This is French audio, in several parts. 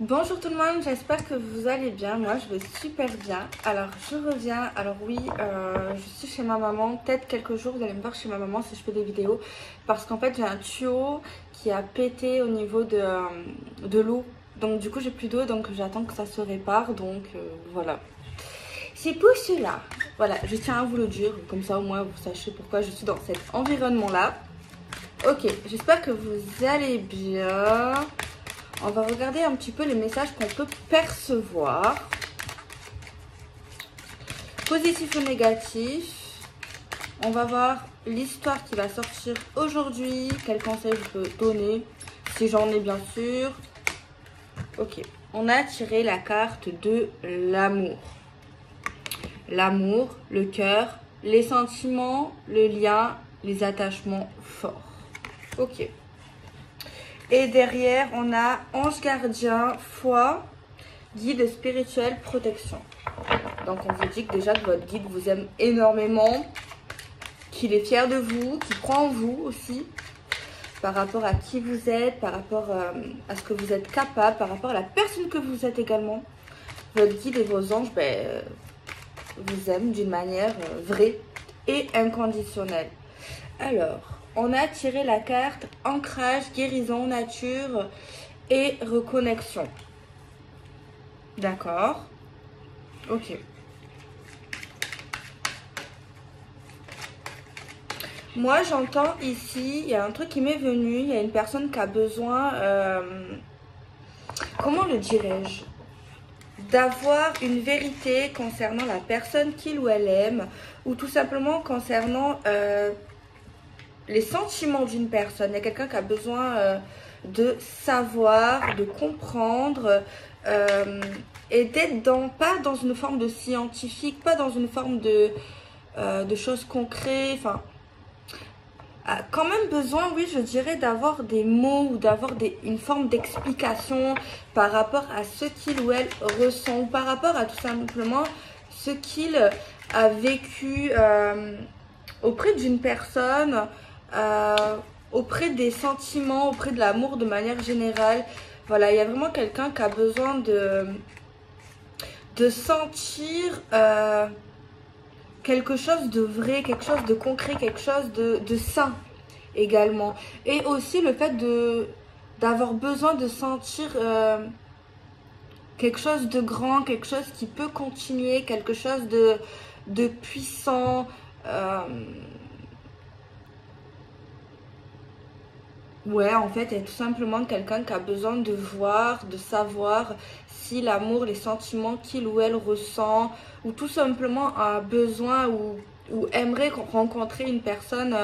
Bonjour tout le monde, j'espère que vous allez bien. Moi je vais super bien. Alors je reviens, je suis chez ma maman. Peut-être quelques jours vous allez me voir chez ma maman si je fais des vidéos. Parce qu'en fait j'ai un tuyau qui a pété au niveau de l'eau. Donc du coup j'ai plus d'eau, donc j'attends que ça se répare. Donc voilà. C'est pour cela. Voilà, je tiens à vous le dire. Comme ça au moins vous sachez pourquoi je suis dans cet environnement là. Ok, j'espère que vous allez bien. On va regarder un petit peu les messages qu'on peut percevoir. Positif ou négatif. On va voir l'histoire qui va sortir aujourd'hui. Quel conseil je peux donner, si j'en ai bien sûr. Ok, on a tiré la carte de l'amour. L'amour, le cœur, les sentiments, le lien, les attachements forts. Ok. Et derrière, on a ange gardien, foi, guide spirituel, protection. Donc, on vous dit que déjà que votre guide vous aime énormément, qu'il est fier de vous, qu'il croit en vous aussi, par rapport à qui vous êtes, par rapport à ce que vous êtes capable, par rapport à la personne que vous êtes également. Votre guide et vos anges vous aiment d'une manière vraie et inconditionnelle. Alors, on a tiré la carte ancrage, guérison, nature et reconnexion. D'accord. Ok. Moi, j'entends ici, il y a un truc qui m'est venu, il y a une personne qui a besoin, comment le dirais-je, d'avoir une vérité concernant la personne qu'il ou elle aime, ou tout simplement concernant les sentiments d'une personne. Il y a quelqu'un qui a besoin de savoir, de comprendre et d'être pas dans une forme de scientifique, pas dans une forme de choses concrètes. Enfin, a quand même besoin, oui, je dirais, d'avoir des mots ou d'avoir une forme d'explication par rapport à ce qu'il ou elle ressent ou par rapport à tout simplement ce qu'il a vécu auprès d'une personne, auprès des sentiments, auprès de l'amour de manière générale. Voilà, il y a vraiment quelqu'un qui a besoin de sentir quelque chose de vrai, quelque chose de concret, quelque chose de sain également. Et aussi le fait d'avoir besoin de sentir quelque chose de grand, quelque chose qui peut continuer, quelque chose de puissant. Ouais, en fait, il y a tout simplement quelqu'un qui a besoin de voir, de savoir si l'amour, les sentiments qu'il ou elle ressent, ou tout simplement a besoin ou aimerait rencontrer une personne,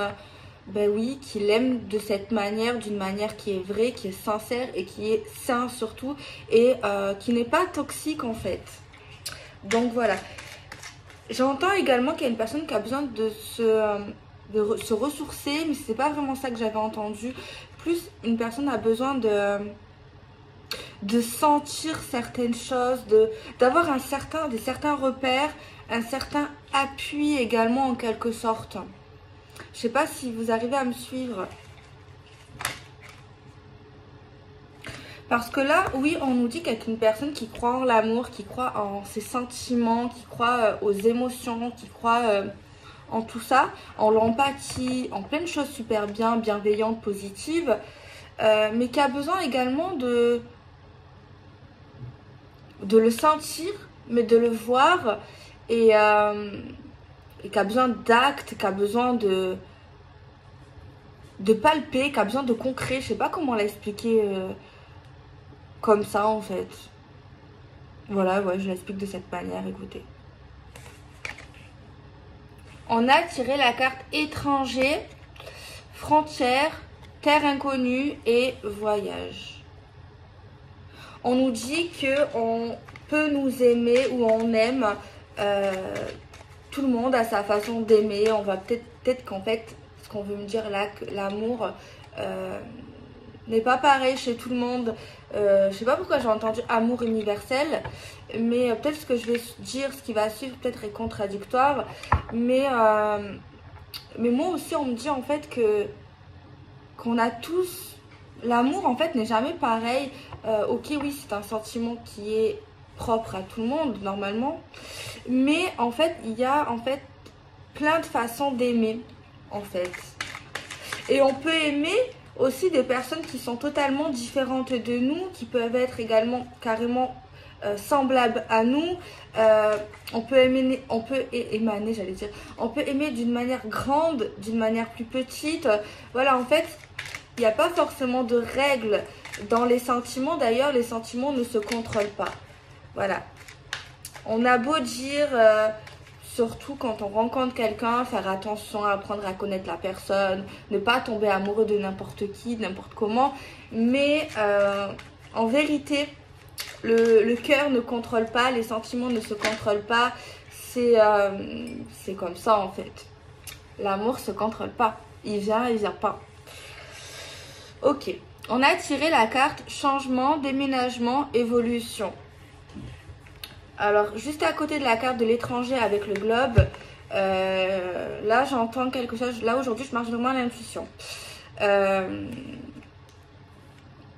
ben oui, qui l'aime de cette manière, d'une manière qui est vraie, qui est sincère et qui est sain surtout, et qui n'est pas toxique en fait. Donc voilà. J'entends également qu'il y a une personne qui a besoin de se ressourcer, mais c'est pas vraiment ça que j'avais entendu. Plus une personne a besoin de sentir certaines choses, d'avoir des certains repères, un certain appui également en quelque sorte. Je sais pas si vous arrivez à me suivre. Parce que là, oui, on nous dit qu'être une personne qui croit en l'amour, qui croit en ses sentiments, qui croit aux émotions, qui croit en tout ça, en l'empathie, en plein de choses super bien, bienveillantes, positives, mais qui a besoin également de le sentir, mais de le voir, et qui a besoin d'actes, qui a besoin de palper, qui a besoin de concret. Je sais pas comment l'expliquer comme ça en fait. Voilà, ouais, je l'explique de cette manière, écoutez. On a tiré la carte étranger, frontière, terre inconnue et voyage. On nous dit qu'on peut nous aimer ou on aime tout le monde à sa façon d'aimer. On va peut-être qu'en fait, ce qu'on veut me dire là, que l'amour n'est pas pareil chez tout le monde. Je sais pas pourquoi j'ai entendu amour universel, mais peut-être ce que je vais dire, ce qui va suivre peut-être est contradictoire, mais moi aussi on me dit en fait qu'on a tous l'amour en fait n'est jamais pareil. Ok, oui, c'est un sentiment qui est propre à tout le monde normalement, mais en fait il y a en fait plein de façons d'aimer en fait, et on peut aimer aussi des personnes qui sont totalement différentes de nous, qui peuvent être également carrément semblables à nous. On peut aimer, émaner, j'allais dire, on peut aimer d'une manière grande, d'une manière plus petite. Voilà, en fait, il n'y a pas forcément de règles dans les sentiments. D'ailleurs, les sentiments ne se contrôlent pas. Voilà. On a beau dire, surtout quand on rencontre quelqu'un, faire attention, apprendre à connaître la personne, ne pas tomber amoureux de n'importe qui, n'importe comment. Mais en vérité, le cœur ne contrôle pas, les sentiments ne se contrôlent pas. C'est comme ça en fait. L'amour se contrôle pas. Il vient pas. Ok. On a tiré la carte changement, déménagement, évolution. Alors, juste à côté de la carte de l'étranger avec le globe, là, j'entends quelque chose. Là, aujourd'hui, je marche vraiment à l'intuition.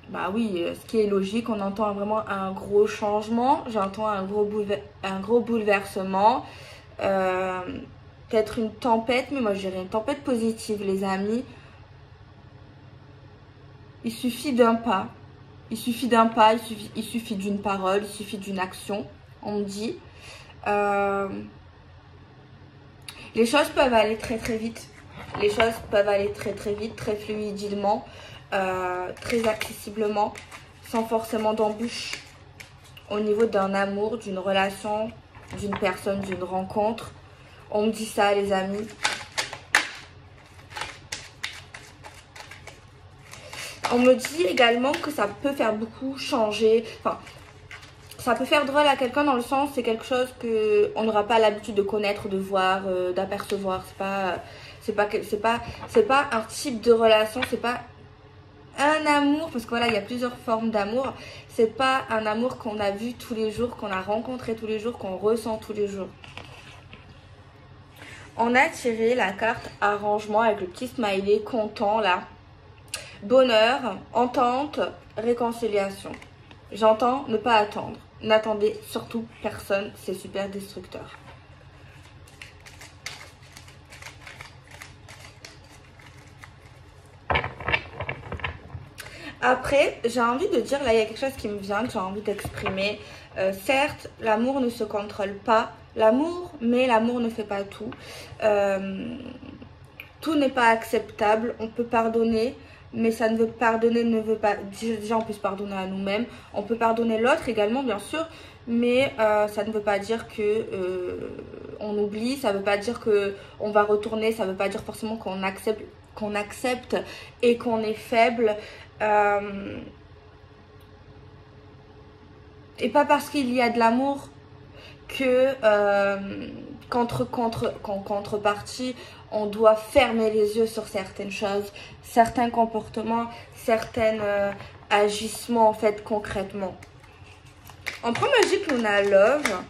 Bah oui, ce qui est logique, on entend vraiment un gros changement. J'entends un gros bouleversement. Peut-être une tempête, mais moi, je dirais une tempête positive, les amis. Il suffit d'un pas. Il suffit d'un pas, il suffit d'une parole, il suffit d'une action. On me dit, les choses peuvent aller très très vite. Les choses peuvent aller très très vite, très fluidement, très accessiblement, sans forcément d'embûches. Au niveau d'un amour, d'une relation, d'une personne, d'une rencontre. On me dit ça, les amis. On me dit également que ça peut faire beaucoup changer. Enfin, ça peut faire drôle à quelqu'un dans le sens, c'est quelque chose que on n'aura pas l'habitude de connaître, de voir, d'apercevoir. C'est pas un type de relation, c'est pas un amour, parce que voilà, il y a plusieurs formes d'amour. C'est pas un amour qu'on a vu tous les jours, qu'on a rencontré tous les jours, qu'on ressent tous les jours. On a tiré la carte arrangement avec le petit smiley content là. Bonheur, entente, réconciliation. J'entends ne pas attendre. N'attendez surtout personne, c'est super destructeur. Après, j'ai envie de dire, là il y a quelque chose qui me vient, que j'ai envie d'exprimer. Certes, l'amour ne se contrôle pas. L'amour, mais l'amour ne fait pas tout. Tout n'est pas acceptable. On peut pardonner, mais ça ne veut pardonner, ne veut pas. Déjà, on peut se pardonner à nous-mêmes. On peut pardonner l'autre également, bien sûr, mais ça ne veut pas dire que on oublie. Ça ne veut pas dire que on va retourner. Ça ne veut pas dire forcément qu'on accepte et qu'on est faible. Et pas parce qu'il y a de l'amour que qu'en contrepartie, on doit fermer les yeux sur certaines choses, certains comportements, certains agissements en fait concrètement. En premier magique, on a Love.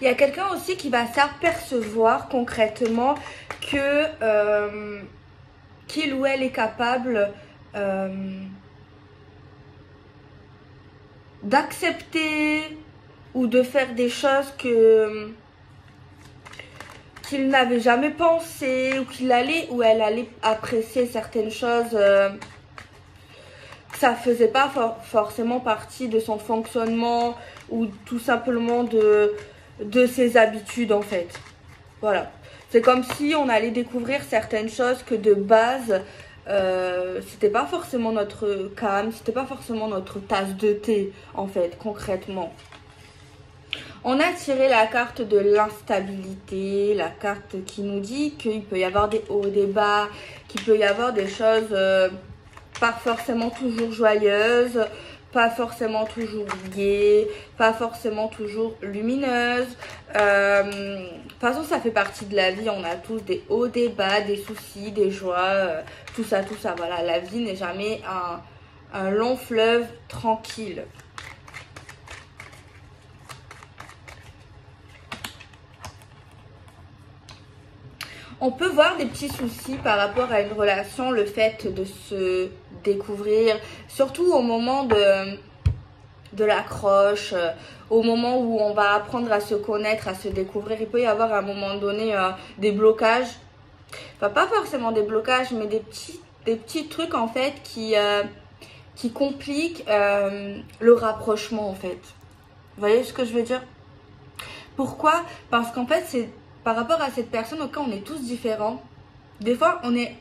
Il y a quelqu'un aussi qui va s'apercevoir concrètement que qu'il ou elle est capable d'accepter ou de faire des choses qu'il n'avait jamais pensé, ou qu'il allait ou elle allait apprécier certaines choses que ça faisait pas forcément partie de son fonctionnement ou tout simplement de ses habitudes en fait. Voilà. C'est comme si on allait découvrir certaines choses que de base, c'était pas forcément notre came, c'était pas forcément notre tasse de thé, en fait, concrètement. On a tiré la carte de l'instabilité, la carte qui nous dit qu'il peut y avoir des hauts, des bas, qu'il peut y avoir des choses pas forcément toujours joyeuses, pas forcément toujours gaies, pas forcément toujours lumineuses. De toute façon, ça fait partie de la vie. On a tous des hauts, des bas, des soucis, des joies, tout ça. Voilà, la vie n'est jamais un long fleuve tranquille. On peut voir des petits soucis par rapport à une relation, le fait de se découvrir, surtout au moment de l'accroche, au moment où on va apprendre à se connaître, à se découvrir. Il peut y avoir à un moment donné des blocages, enfin pas forcément des blocages, mais des petits trucs en fait qui compliquent le rapprochement en fait. Vous voyez ce que je veux dire? Pourquoi? Parce qu'en fait c'est par rapport à cette personne auquel on est tous différents. Des fois on est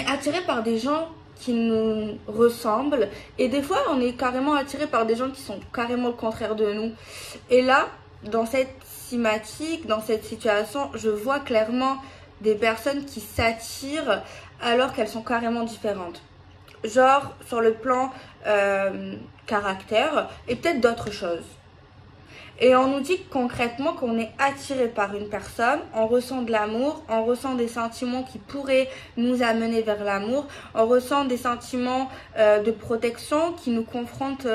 attiré par des gens qui nous ressemblent et des fois on est carrément attiré par des gens qui sont carrément le contraire de nous. Et là, dans cette cinématique, dans cette situation, je vois clairement des personnes qui s'attirent alors qu'elles sont carrément différentes. Genre sur le plan caractère et peut-être d'autres choses. Et on nous dit concrètement qu'on est attiré par une personne, on ressent de l'amour, on ressent des sentiments qui pourraient nous amener vers l'amour, on ressent des sentiments de protection qui nous confrontent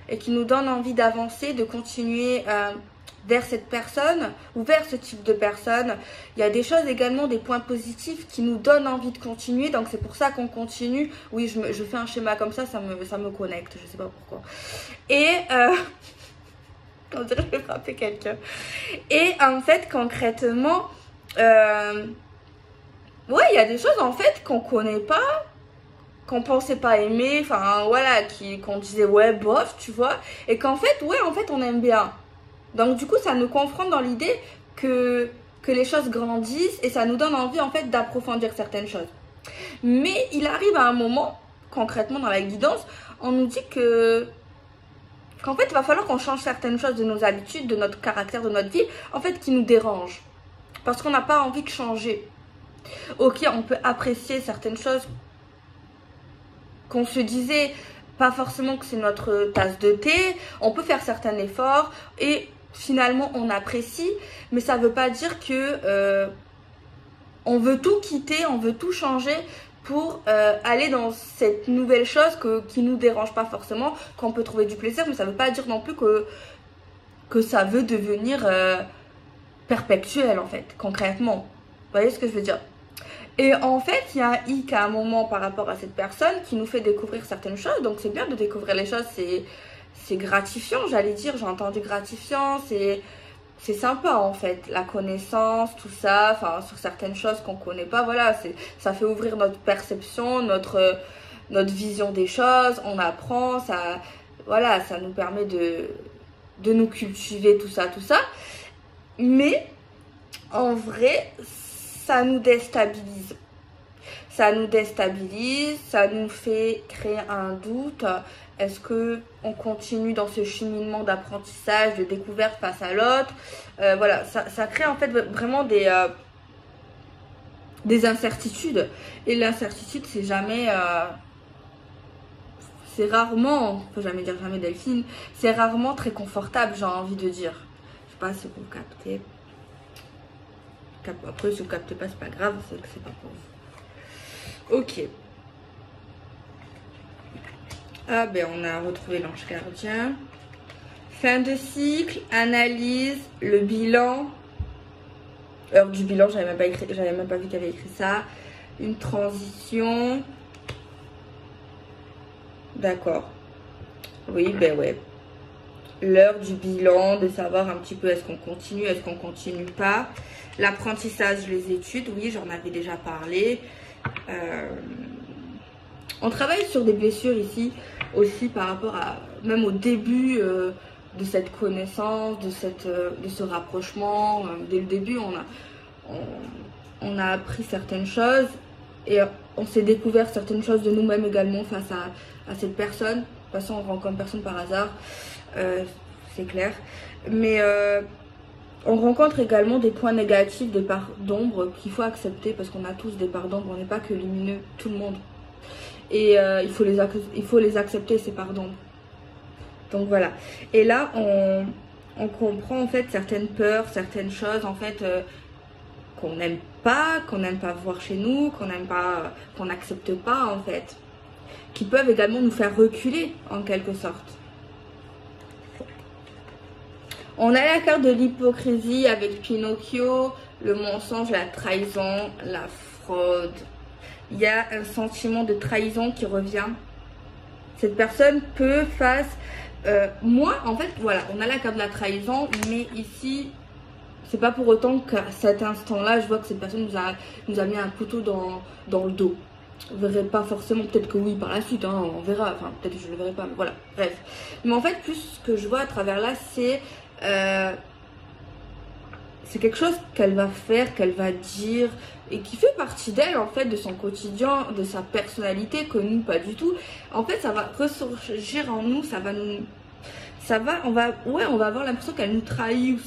et qui nous donnent envie d'avancer, de continuer vers cette personne ou vers ce type de personne. Il y a des choses également, des points positifs qui nous donnent envie de continuer, donc c'est pour ça qu'on continue. Oui, je fais un schéma comme ça me connecte, je sais pas pourquoi. Et... on dirait que je vais frapper quelqu'un. Et en fait, concrètement, ouais, il y a des choses en fait qu'on connaît pas, qu'on pensait pas aimer, enfin voilà, qu'on disait ouais, bof, tu vois. Et qu'en fait, ouais, en fait, on aime bien. Donc du coup, ça nous confronte dans l'idée que les choses grandissent et ça nous donne envie en fait d'approfondir certaines choses. Mais il arrive à un moment, concrètement dans la guidance, on nous dit qu'en fait, il va falloir qu'on change certaines choses de nos habitudes, de notre caractère, de notre vie, en fait, qui nous dérangent. Parce qu'on n'a pas envie de changer. Ok, on peut apprécier certaines choses qu'on se disait, pas forcément que c'est notre tasse de thé, on peut faire certains efforts et finalement, on apprécie, mais ça ne veut pas dire que on veut tout quitter, on veut tout changer pour aller dans cette nouvelle chose qui ne nous dérange pas forcément, qu'on peut trouver du plaisir, mais ça ne veut pas dire non plus que ça veut devenir perpétuel en fait, concrètement. Vous voyez ce que je veux dire? Et en fait, il y a un hic à un moment par rapport à cette personne qui nous fait découvrir certaines choses, donc c'est bien de découvrir les choses, c'est gratifiant, j'allais dire, j'ai entendu gratifiant, c'est sympa en fait, la connaissance, tout ça, enfin sur certaines choses qu'on connaît pas, voilà, ça fait ouvrir notre perception, notre vision des choses, on apprend, ça, voilà, ça nous permet de nous cultiver, tout ça. Mais en vrai, ça nous déstabilise. Ça nous déstabilise, ça nous fait créer un doute. Est-ce qu'on continue dans ce cheminement d'apprentissage, de découverte face à l'autre? Voilà, ça crée en fait vraiment des incertitudes. Et l'incertitude, c'est jamais... c'est rarement, on peut jamais dire jamais Delphine, c'est rarement très confortable, j'ai envie de dire. Je sais pas si vous captez. Après, si vous captez pas, c'est pas grave, c'est que c'est pas pour vous. Ok. Ah ben on a retrouvé l'ange gardien. Fin de cycle, analyse, le bilan. Heure du bilan, j'avais même pas vu qu'il avait écrit ça. Une transition. D'accord. Oui, ben ouais. L'heure du bilan, de savoir un petit peu est-ce qu'on continue pas. L'apprentissage, les études, oui, j'en avais déjà parlé. On travaille sur des blessures ici aussi par rapport à, même au début de cette connaissance, de ce rapprochement. Dès le début, on a appris certaines choses et on s'est découvert certaines choses de nous-mêmes également face à cette personne. De toute façon, on rencontre personne par hasard, c'est clair. Mais on rencontre également des points négatifs, des parts d'ombre qu'il faut accepter parce qu'on a tous des parts d'ombre, on n'est pas que lumineux, tout le monde. Et il faut les accepter, ces parts d'ombre. Donc voilà. Et là, on comprend en fait certaines peurs, certaines choses en fait qu'on n'aime pas voir chez nous, qu'on n'accepte pas en fait, qui peuvent également nous faire reculer en quelque sorte. On a la carte de l'hypocrisie avec Pinocchio, le mensonge, la trahison, la fraude. Il y a un sentiment de trahison qui revient. Cette personne peut face... moi, en fait, voilà, on a la carte de la trahison, mais ici, c'est pas pour autant qu'à cet instant-là, je vois que cette personne nous a mis un couteau dans le dos. Vous verrez pas forcément, peut-être que oui par la suite, hein, on verra, enfin peut-être que je le verrai pas, mais voilà, bref. Mais en fait, plus ce que je vois à travers là, c'est quelque chose qu'elle va faire, qu'elle va dire, et qui fait partie d'elle, en fait, de son quotidien, de sa personnalité, que nous, pas du tout. En fait, ça va ressurgir en nous, on va avoir l'impression qu'elle nous trahit, ou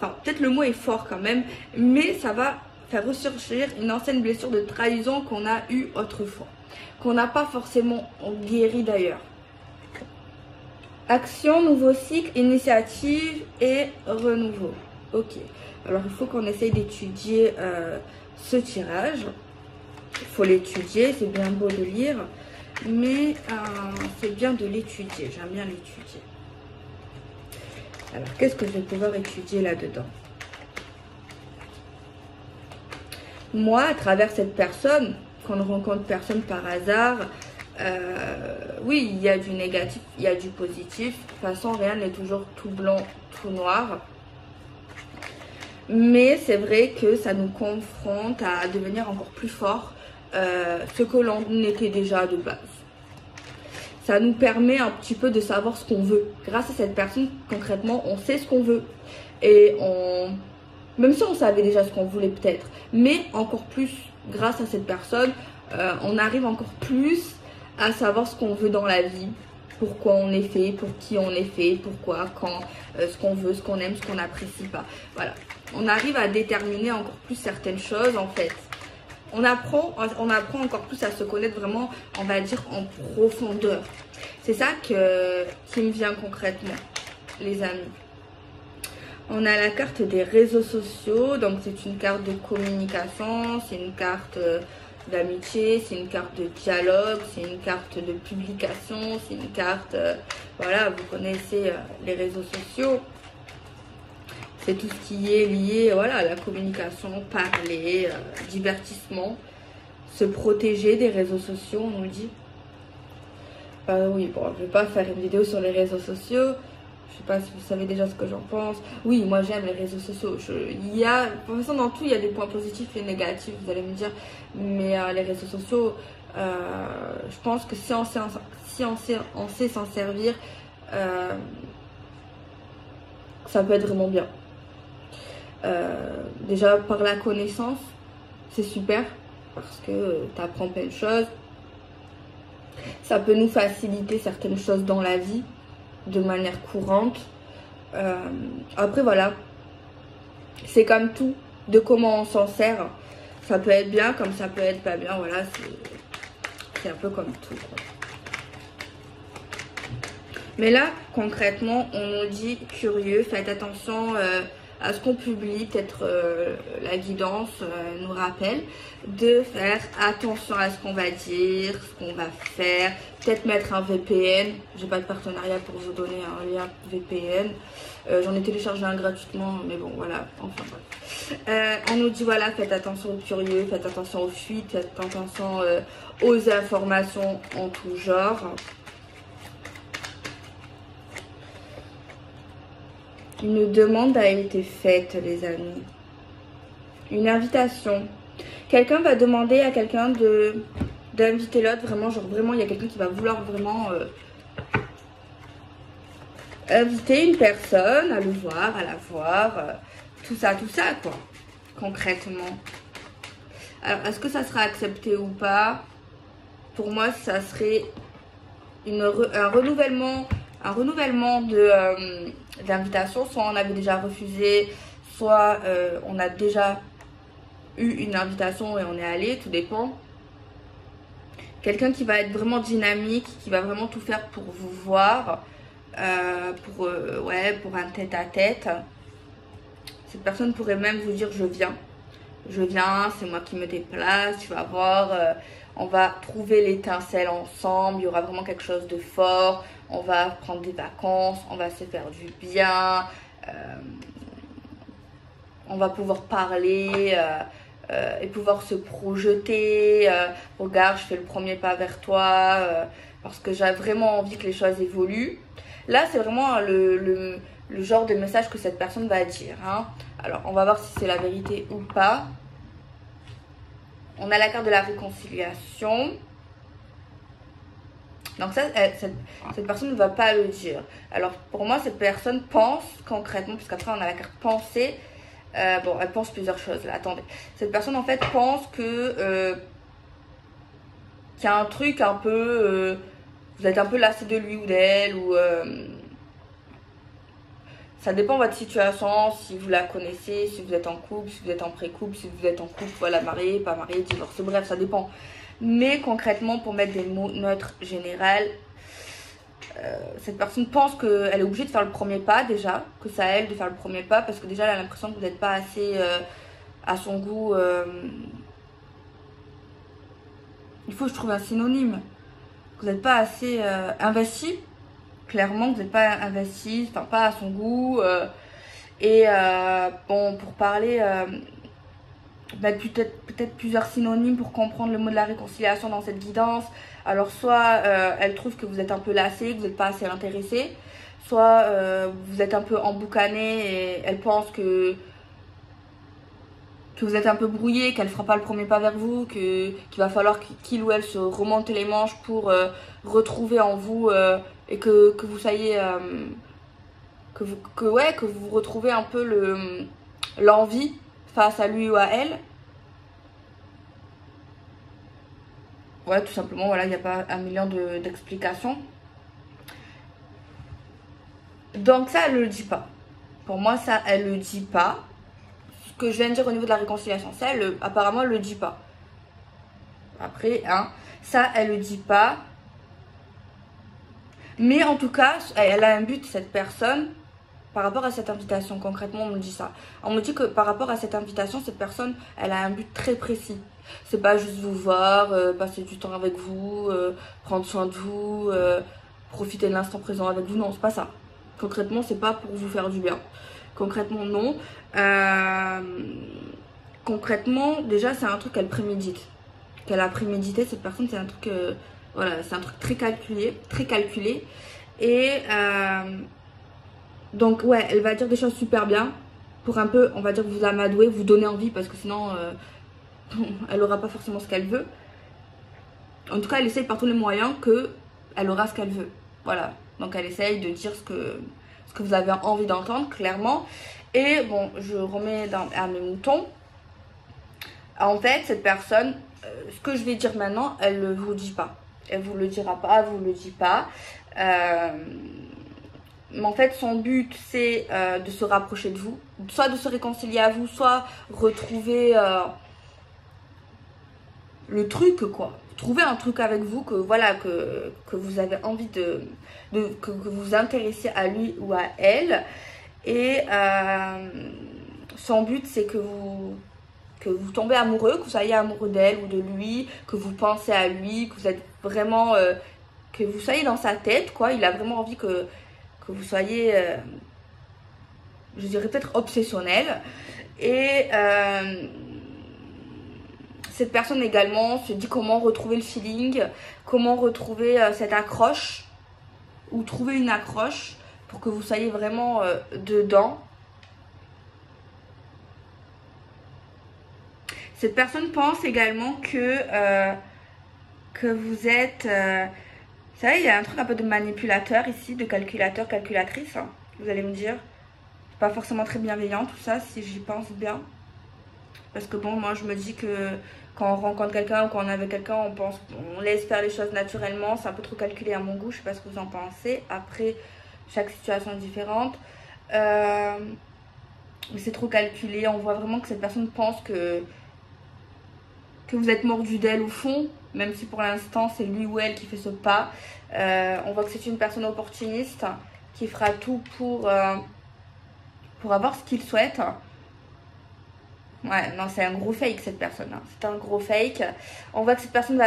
enfin, peut-être le mot est fort quand même, mais ça va faire ressurgir une ancienne blessure de trahison qu'on a eue autrefois, qu'on n'a pas forcément guéri d'ailleurs. Action, nouveau cycle, initiative et renouveau. Ok, alors il faut qu'on essaye d'étudier ce tirage. Il faut l'étudier, c'est bien beau de lire, mais c'est bien de l'étudier, j'aime bien l'étudier. Alors, qu'est-ce que je vais pouvoir étudier là-dedans? Moi, à travers cette personne, quand on rencontre personne par hasard, oui, il y a du négatif, il y a du positif. De toute façon, rien n'est toujours tout blanc, tout noir. Mais c'est vrai que ça nous confronte à devenir encore plus fort, ce que l'on était déjà de base. Ça nous permet un petit peu de savoir ce qu'on veut. Grâce à cette personne, concrètement, on sait ce qu'on veut. Et même si on savait déjà ce qu'on voulait peut-être, mais encore plus grâce à cette personne, on arrive encore plus à savoir ce qu'on veut dans la vie, pourquoi on est fait, pour qui on est fait, pourquoi, quand, ce qu'on veut, ce qu'on aime, ce qu'on n'apprécie pas. Voilà, on arrive à déterminer encore plus certaines choses en fait. On apprend encore plus à se connaître vraiment, on va dire, en profondeur. C'est ça qui me vient concrètement, les amis. On a la carte des réseaux sociaux, donc c'est une carte de communication, c'est une carte d'amitié, c'est une carte de dialogue, c'est une carte de publication, c'est une carte, voilà, vous connaissez les réseaux sociaux. C'est tout ce qui est lié, voilà, à la communication, parler, divertissement, se protéger des réseaux sociaux, on nous dit. Oui, bon, je vais pas faire une vidéo sur les réseaux sociaux. Je sais pas si vous savez déjà ce que j'en pense. Oui, moi j'aime les réseaux sociaux. De toute façon, dans tout, il y a des points positifs et négatifs, vous allez me dire. Mais les réseaux sociaux, je pense que si on sait s'en servir, ça peut être vraiment bien. Déjà, par la connaissance, c'est super. Parce que tu apprends plein de choses. Ça peut nous faciliter certaines choses dans la vie de manière courante. Après voilà, c'est comme tout, de comment on s'en sert. Ça peut être bien comme ça peut être pas bien, voilà, c'est un peu comme tout quoi. Mais là concrètement on nous dit curieux, faites attention à ce qu'on publie, peut-être la guidance nous rappelle de faire attention à ce qu'on va dire, ce qu'on va faire, peut-être mettre un VPN. J'ai pas de partenariat pour vous donner un lien VPN, j'en ai téléchargé un gratuitement, mais bon voilà, enfin bref. On nous dit voilà, faites attention aux curieux, faites attention aux fuites, faites attention aux informations en tout genre. Une demande a été faite, les amis. Une invitation. Quelqu'un va demander à quelqu'un d'inviter l'autre. Vraiment, genre vraiment, il y a quelqu'un qui va vouloir vraiment inviter une personne à le voir, à la voir. Tout ça, quoi. Concrètement. Alors, est-ce que ça sera accepté ou pas? Pour moi, ça serait un renouvellement d'invitation. Soit on avait déjà refusé, soit on a déjà eu une invitation et on est allé, tout dépend. Quelqu'un qui va être vraiment dynamique, qui va vraiment tout faire pour vous voir, pour un tête-à-tête. Cette personne pourrait même vous dire je viens, c'est moi qui me déplace, tu vas voir, on va trouver l'étincelle ensemble, il y aura vraiment quelque chose de fort, on va prendre des vacances, on va se faire du bien, On va pouvoir parler et pouvoir se projeter. Regarde, je fais le premier pas vers toi parce que j'ai vraiment envie que les choses évoluent. Là, c'est vraiment le genre de message que cette personne va dire. Hein. Alors, on va voir si c'est la vérité ou pas. On a la carte de la réconciliation. Donc ça, cette personne ne va pas le dire. Alors, pour moi, cette personne pense concrètement, parce qu'après, on a la carte pensée. Bon, elle pense plusieurs choses là. Attendez. Cette personne, en fait, pense que qu'il y a un truc un peu... vous êtes un peu lassé de lui ou d'elle, ou... ça dépend de votre situation, si vous la connaissez, si vous êtes en couple, si vous êtes en pré-couple, si vous êtes en couple, voilà, marié, pas marié, divorcé, bref, ça dépend. Mais concrètement, pour mettre des mots neutres généraux, cette personne pense qu'elle est obligée de faire le premier pas déjà, que c'est à elle de faire le premier pas, parce que déjà elle a l'impression que vous n'êtes pas assez à son goût. Il faut que je trouve un synonyme. Vous n'êtes pas assez investi. Clairement, vous n'êtes pas investi, enfin pas à son goût. Bon, pour parler, peut-être plusieurs synonymes pour comprendre le mot de la réconciliation dans cette guidance. Alors, soit elle trouve que vous êtes un peu lassé, que vous n'êtes pas assez intéressé. Soit vous êtes un peu emboucané et elle pense que vous êtes un peu brouillé, qu'elle ne fera pas le premier pas vers vous, qu'il va falloir qu'il ou elle se remonte les manches pour retrouver en vous et que vous soyez... que vous retrouvez un peu l'envie face à lui ou à elle. Ouais, tout simplement, voilà, il n'y a pas un million d'explications. Donc ça, elle ne le dit pas. Pour moi, ça, elle ne le dit pas. Ce que je viens de dire au niveau de la réconciliation, ça, apparemment, elle ne le dit pas. Après, hein, ça, elle ne le dit pas. Mais en tout cas, elle a un but, cette personne, par rapport à cette invitation. Concrètement, on me dit ça. On me dit que par rapport à cette invitation, cette personne, elle a un but très précis. C'est pas juste vous voir, passer du temps avec vous, prendre soin de vous, profiter de l'instant présent avec vous. Non, c'est pas ça. Concrètement, c'est pas pour vous faire du bien. Concrètement, non. Concrètement, déjà, c'est un truc qu'elle prémédite. Qu'elle a prémédité, cette personne, c'est un truc... voilà, c'est un truc très calculé. Très calculé. Et... donc, ouais, elle va dire des choses super bien. Pour un peu, on va dire, vous amadouer, vous donner envie. Parce que sinon, elle aura pas forcément ce qu'elle veut. En tout cas, elle essaye par tous les moyens qu'elle aura ce qu'elle veut. Voilà. Donc, elle essaye de dire ce que vous avez envie d'entendre, clairement. Et bon, je remets à mes moutons. En fait, cette personne, ce que je vais dire maintenant, elle ne vous dit pas. Elle vous le dira pas, elle vous le dit pas. Mais en fait, son but, c'est de se rapprocher de vous. Soit de se réconcilier à vous, soit retrouver le truc, quoi. Trouver un truc avec vous que, voilà, que vous avez envie que vous vous intéressez à lui ou à elle. Et son but, c'est que vous tombez amoureux, que vous soyez amoureux d'elle ou de lui, que vous pensez à lui, que vous êtes vraiment... que vous soyez dans sa tête, quoi. Il a vraiment envie que vous soyez, je dirais peut-être obsessionnel. Et cette personne également se dit comment retrouver le feeling, comment retrouver cette accroche, ou trouver une accroche pour que vous soyez vraiment dedans. Cette personne pense également que vous êtes... vous savez, il y a un truc un peu de manipulateur ici, de calculateur, calculatrice. Hein, vous allez me dire. C'est pas forcément très bienveillant tout ça, si j'y pense bien. Parce que bon, moi je me dis que quand on rencontre quelqu'un ou quand on est avec quelqu'un, on laisse faire les choses naturellement. C'est un peu trop calculé à mon goût, je sais pas ce que vous en pensez. Après, chaque situation est différente. Mais c'est trop calculé. On voit vraiment que cette personne pense que vous êtes mordu d'elle au fond, même si pour l'instant c'est lui ou elle qui fait ce pas. On voit que c'est une personne opportuniste qui fera tout pour avoir ce qu'il souhaite. Ouais, non, c'est un gros fake cette personne. Hein. C'est un gros fake. On voit que cette personne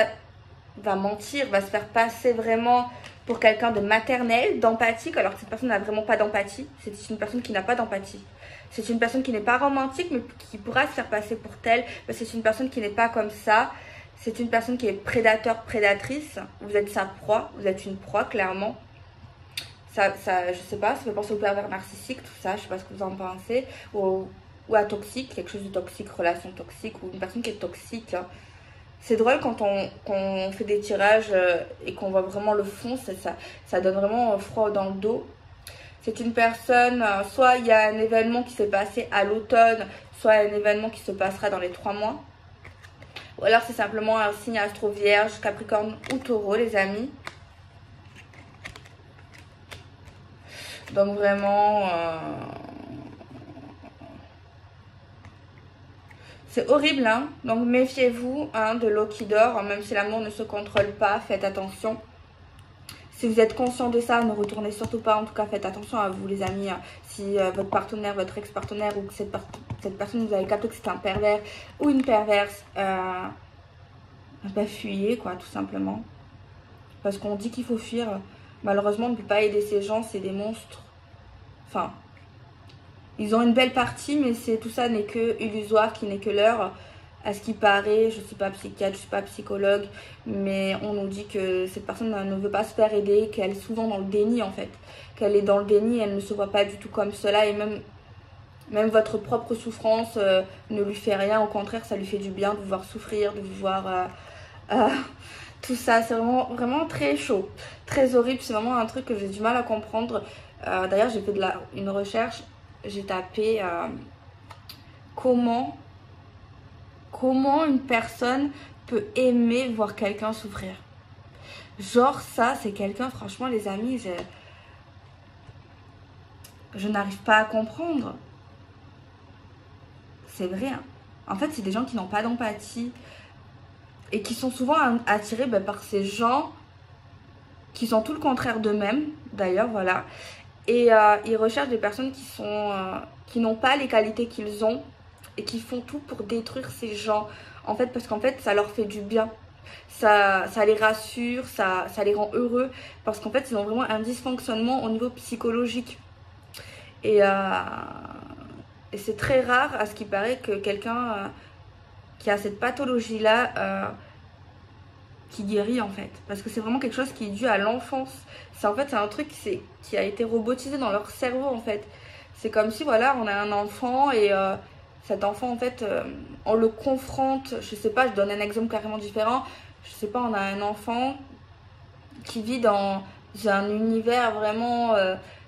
va mentir, va se faire passer vraiment pour quelqu'un de maternel, d'empathique, alors que cette personne n'a vraiment pas d'empathie. C'est une personne qui n'a pas d'empathie. C'est une personne qui n'est pas romantique, mais qui pourra se faire passer pour telle. C'est une personne qui n'est pas comme ça. C'est une personne qui est prédateur, prédatrice. Vous êtes sa proie, vous êtes une proie, clairement. Je sais pas, ça fait penser au pervers narcissique, tout ça, je sais pas ce que vous en pensez. Ou à toxique, quelque chose de toxique, relation toxique, ou une personne qui est toxique. C'est drôle quand on fait des tirages et qu'on voit vraiment le fond, ça donne vraiment froid dans le dos. C'est une personne, soit il y a un événement qui s'est passé à l'automne, soit un événement qui se passera dans les 3 mois. Ou alors c'est simplement un signe astro vierge, capricorne ou taureau, les amis. Donc vraiment, c'est horrible, hein. Donc méfiez-vous hein, de l'eau qui dort, même si l'amour ne se contrôle pas, faites attention. Si vous êtes conscient de ça, ne retournez surtout pas. En tout cas, faites attention à vous, les amis. Si votre partenaire, votre ex-partenaire ou que cette personne, vous avez capté que c'est un pervers ou une perverse, fuyez, quoi, tout simplement. Parce qu'on dit qu'il faut fuir. Malheureusement, on ne peut pas aider ces gens, c'est des monstres. Enfin, ils ont une belle partie, mais tout ça n'est que illusoire, qui n'est que leur. À ce qui paraît, je ne suis pas psychiatre, je ne suis pas psychologue, mais on nous dit que cette personne ne veut pas se faire aider, qu'elle est souvent dans le déni en fait. Qu'elle est dans le déni, elle ne se voit pas du tout comme cela, et même votre propre souffrance ne lui fait rien, au contraire, ça lui fait du bien de vous voir souffrir, de vous voir... tout ça, c'est vraiment très chaud, très horrible, c'est vraiment un truc que j'ai du mal à comprendre. D'ailleurs, j'ai fait une recherche, j'ai tapé comment une personne peut aimer voir quelqu'un souffrir. Genre ça, c'est quelqu'un, franchement les amis, je n'arrive pas à comprendre. C'est vrai, hein. En fait, c'est des gens qui n'ont pas d'empathie et qui sont souvent attirés par ces gens qui sont tout le contraire d'eux-mêmes, d'ailleurs, voilà. Et ils recherchent des personnes qui n'ont pas les qualités qu'ils ont et qui font tout pour détruire ces gens. En fait, parce qu'en fait, ça leur fait du bien. Ça les rassure, ça les rend heureux. Parce qu'en fait, ils ont vraiment un dysfonctionnement au niveau psychologique. Et c'est très rare, à ce qui paraît, que quelqu'un qui a cette pathologie-là... qui guérit en fait, parce que c'est vraiment quelque chose qui est dû à l'enfance. C'est un truc qui a été robotisé dans leur cerveau en fait. C'est comme si voilà, on a un enfant et cet enfant en fait, on le confronte, je sais pas, je donne un exemple carrément différent, je sais pas, on a un enfant qui vit dans un univers vraiment,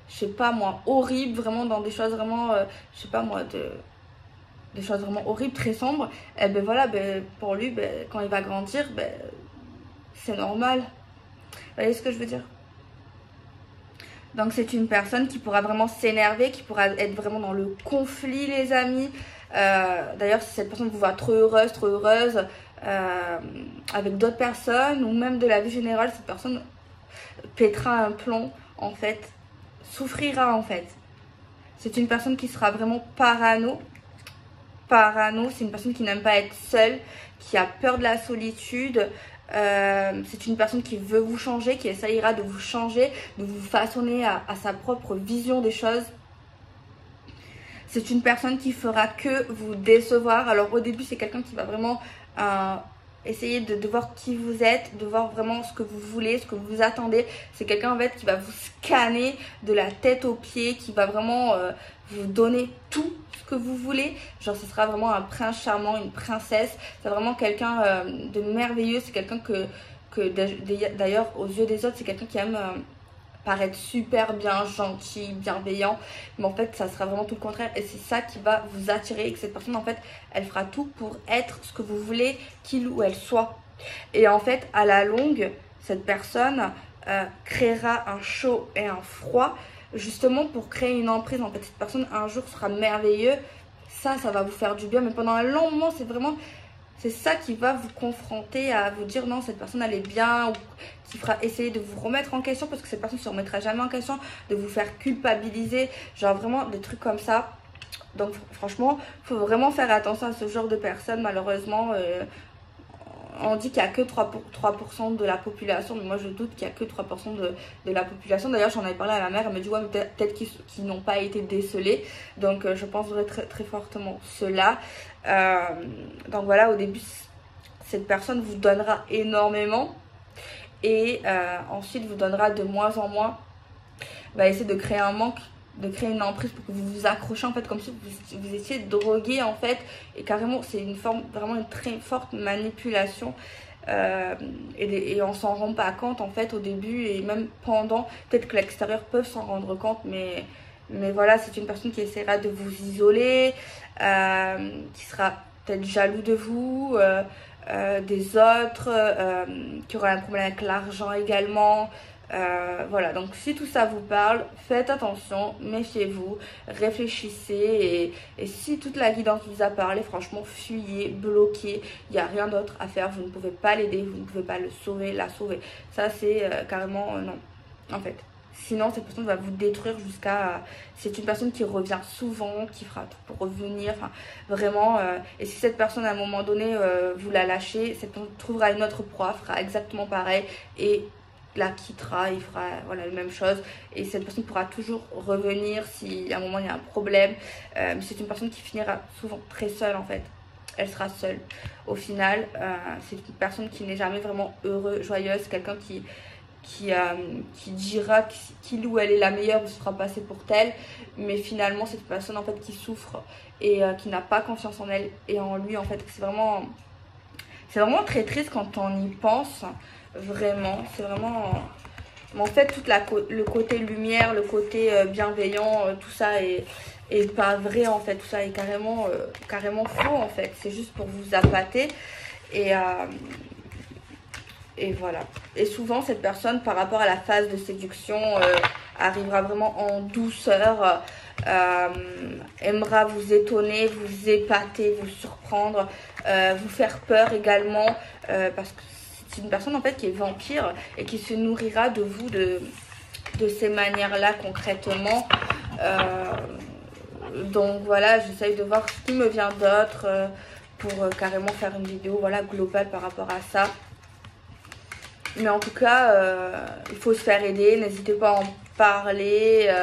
je sais pas moi, horrible, vraiment dans des choses vraiment, je sais pas moi, des choses vraiment horribles, très sombres, et ben voilà, pour lui, quand il va grandir, c'est normal. Vous voyez ce que je veux dire? Donc c'est une personne qui pourra vraiment s'énerver, qui pourra être vraiment dans le conflit, les amis. D'ailleurs, si cette personne vous voit trop heureuse avec d'autres personnes, ou même de la vie générale, cette personne pètera un plomb, en fait, souffrira, en fait. C'est une personne qui sera vraiment parano. C'est une personne qui n'aime pas être seule, qui a peur de la solitude. C'est une personne qui veut vous changer, qui essayera de vous changer, de vous façonner à sa propre vision des choses. C'est une personne qui fera que vous décevoir. Alors au début, c'est quelqu'un qui va vraiment essayer de voir qui vous êtes, de voir vraiment ce que vous voulez, ce que vous attendez. C'est quelqu'un en fait qui va vous scanner de la tête aux pieds, qui va vraiment vous donner tout ce que vous voulez. Genre ce sera vraiment un prince charmant, une princesse. C'est vraiment quelqu'un de merveilleux. C'est quelqu'un que d'ailleurs aux yeux des autres, c'est quelqu'un qui aime paraître super bien, gentil, bienveillant, mais en fait ça sera vraiment tout le contraire, et c'est ça qui va vous attirer, et que cette personne en fait elle fera tout pour être ce que vous voulez qu'il ou elle soit. Et en fait à la longue, cette personne créera un chaud et un froid justement pour créer une emprise. En fait cette personne un jour sera merveilleux, ça va vous faire du bien, mais pendant un long moment c'est ça qui va vous confronter à vous dire non, cette personne elle est bien, ou qui fera essayer de vous remettre en question, parce que cette personne ne se remettra jamais en question, de vous faire culpabiliser, genre vraiment des trucs comme ça. Donc franchement, il faut vraiment faire attention à ce genre de personnes. Malheureusement, on dit qu'il n'y a que 3% de la population, mais moi je doute qu'il n'y a que 3% de la population. D'ailleurs, j'en avais parlé à ma mère, elle me dit ouais, peut-être qu'ils n'ont pas été décelés. Donc je pense très, très fortement cela. Donc voilà, au début, cette personne vous donnera énormément et ensuite vous donnera de moins en moins. Va essayer de créer un manque, de créer une emprise pour que vous vous accrochez en fait, comme si vous étiez drogué en fait, et carrément c'est une forme, vraiment une très forte manipulation, et on s'en rend pas compte en fait au début et même pendant. Peut-être que l'extérieur peut s'en rendre compte, mais voilà, c'est une personne qui essaiera de vous isoler, qui sera peut-être jaloux de vous, des autres, qui aura un problème avec l'argent également. Voilà, donc si tout ça vous parle, faites attention, méfiez-vous, réfléchissez, et si toute la guidance vous a parlé, franchement, fuyez, bloquez, il n'y a rien d'autre à faire, vous ne pouvez pas l'aider, vous ne pouvez pas le sauver, la sauver. Ça, c'est carrément non, en fait. Sinon, cette personne va vous détruire jusqu'à... c'est une personne qui revient souvent, qui fera tout pour revenir, enfin, vraiment. Et si cette personne, à un moment donné, vous la lâchez, cette personne trouvera une autre proie, fera exactement pareil, et la quittera, il fera voilà, la même chose, et cette personne pourra toujours revenir si à un moment il y a un problème. Mais c'est une personne qui finira souvent très seule en fait, elle sera seule au final. C'est une personne qui n'est jamais vraiment heureuse, joyeuse, quelqu'un qui dira qu'il ou elle est la meilleure ou se fera passer pour telle, mais finalement c'est une personne en fait qui souffre et qui n'a pas confiance en elle et en lui en fait. C'est vraiment très triste quand on y pense. Vraiment, c'est vraiment... En fait, tout le côté lumière, le côté bienveillant, tout ça est pas vrai en fait. Tout ça est carrément faux en fait. C'est juste pour vous appâter. Et voilà. Et souvent, cette personne, par rapport à la phase de séduction, arrivera vraiment en douceur, aimera vous étonner, vous épater, vous surprendre, vous faire peur également, parce que c'est une personne en fait qui est vampire et qui se nourrira de vous de ces manières-là concrètement. Donc voilà, j'essaye de voir ce qui me vient d'autre pour carrément faire une vidéo voilà, globale par rapport à ça. Mais en tout cas, il faut se faire aider, n'hésitez pas à en parler,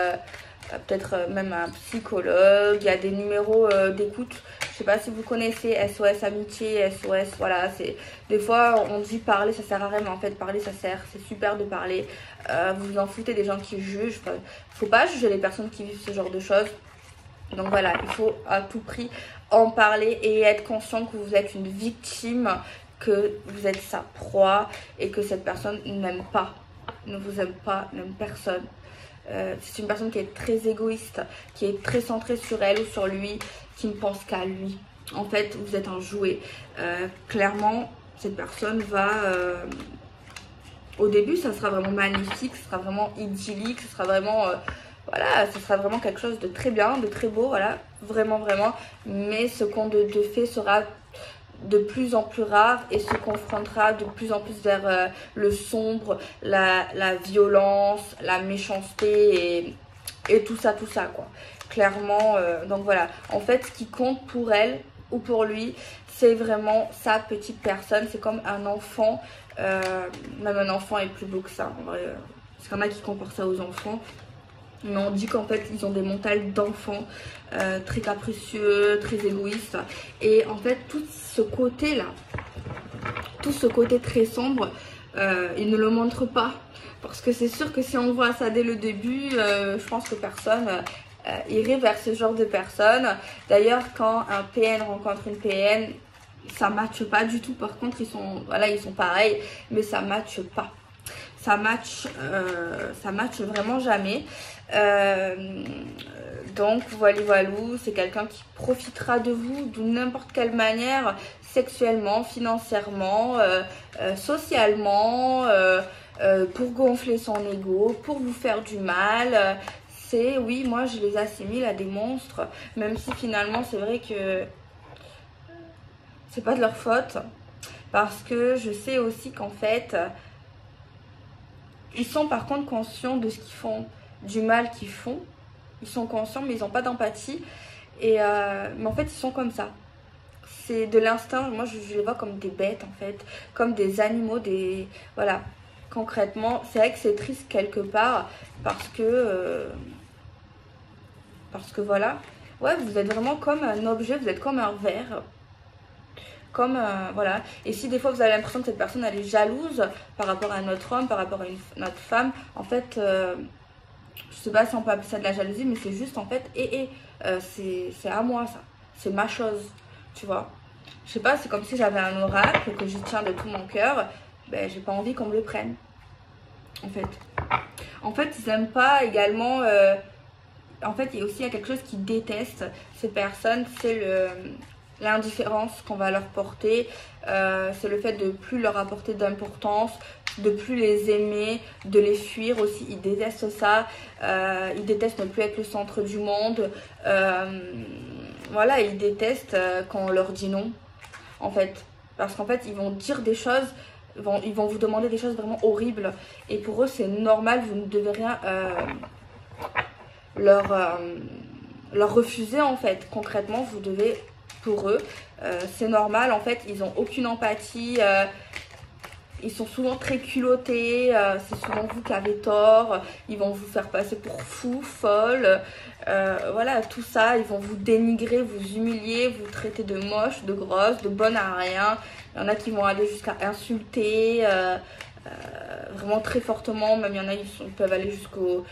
peut-être même à un psychologue. Il y a des numéros d'écoute. Je sais pas si vous connaissez SOS Amitié, SOS, voilà, c'est des fois on dit parler ça sert à rien, mais en fait parler ça sert, c'est super de parler. Vous vous en foutez des gens qui jugent, faut pas juger les personnes qui vivent ce genre de choses. Donc voilà, il faut à tout prix en parler et être conscient que vous êtes une victime, que vous êtes sa proie et que cette personne n'aime pas, ne vous aime pas, n'aime personne. C'est une personne qui est très égoïste, qui est très centrée sur elle ou sur lui, qui ne pense qu'à lui. En fait, vous êtes un jouet. Clairement, cette personne va... au début, ça sera vraiment magnifique, ça sera vraiment idyllique, ça sera vraiment... voilà, ça sera vraiment quelque chose de très bien, de très beau, voilà. Vraiment, vraiment. Mais ce conte de fées sera de plus en plus rare et se confrontera de plus en plus vers le sombre, la violence, la méchanceté et tout ça quoi. Clairement, donc voilà. En fait, ce qui compte pour elle ou pour lui, c'est vraiment sa petite personne. C'est comme un enfant, même un enfant est plus beau que ça. En vrai, parce qu'il y en a qui comparent ça aux enfants. Mais on dit qu'en fait ils ont des mentales d'enfants, très capricieux, très égoïstes. Et en fait tout ce côté là, tout ce côté très sombre, ils ne le montrent pas. Parce que c'est sûr que si on voit ça dès le début, je pense que personne irait vers ce genre de personnes. D'ailleurs quand un PN rencontre une PN, ça matche pas du tout. Par contre ils sont pareils, mais ça matche pas. Ça match vraiment jamais. Donc voilà, c'est quelqu'un qui profitera de vous de n'importe quelle manière, sexuellement, financièrement, socialement, pour gonfler son ego, pour vous faire du mal. Oui, moi je les assimile à des monstres, même si finalement c'est vrai que c'est pas de leur faute, parce que je sais aussi qu'en fait ils sont par contre conscients de ce qu'ils font, du mal qu'ils font. Ils sont conscients mais ils n'ont pas d'empathie. Mais en fait ils sont comme ça. c'est de l'instinct. Moi, je les vois comme des bêtes, en fait. Comme des animaux, des... Voilà. Concrètement, c'est vrai que c'est triste quelque part parce que voilà. Ouais, vous êtes vraiment comme un objet, vous êtes comme un verre. Comme, voilà. Et si des fois, vous avez l'impression que cette personne, elle est jalouse par rapport à un autre homme, par rapport à notre femme, en fait... je sais pas si on peut appeler ça de la jalousie, mais c'est juste en fait, c'est à moi ça, c'est ma chose, tu vois. Je sais pas, c'est comme si j'avais un oracle que je tiens de tout mon cœur, ben j'ai pas envie qu'on me le prenne, en fait. En fait, ils aiment pas également, en fait, il y a quelque chose qu'ils détestent, ces personnes, c'est l'indifférence qu'on va leur porter, c'est le fait de plus leur apporter d'importance, de plus les aimer, de les fuir aussi. Ils détestent ça, ils détestent ne plus être le centre du monde, voilà, ils détestent quand on leur dit non, en fait, parce qu'en fait ils vont dire des choses, ils vont vous demander des choses vraiment horribles, et pour eux c'est normal, vous ne devez rien leur refuser, en fait. Concrètement, vous devez, pour eux, c'est normal, en fait, ils n'ont aucune empathie, ils sont souvent très culottés, c'est souvent vous qui avez tort, ils vont vous faire passer pour fou, folle, voilà, tout ça, ils vont vous dénigrer, vous humilier, vous traiter de moche, de grosse, de bonne à rien. Il y en a qui vont aller jusqu'à insulter, vraiment très fortement, même il y en a ils peuvent aller jusqu'au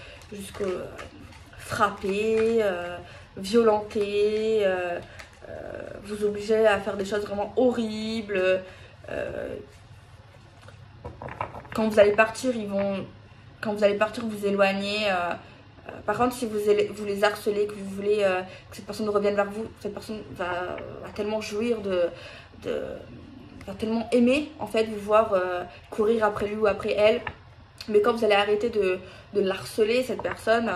frapper, violenter, vous obliger à faire des choses vraiment horribles. Quand vous allez partir, vous éloigner. Par contre, si vous les harcelez, que vous voulez que cette personne revienne vers vous, cette personne va tellement jouir va tellement aimer, en fait, vous voir courir après lui ou après elle. Mais quand vous allez arrêter de l'harceler, cette personne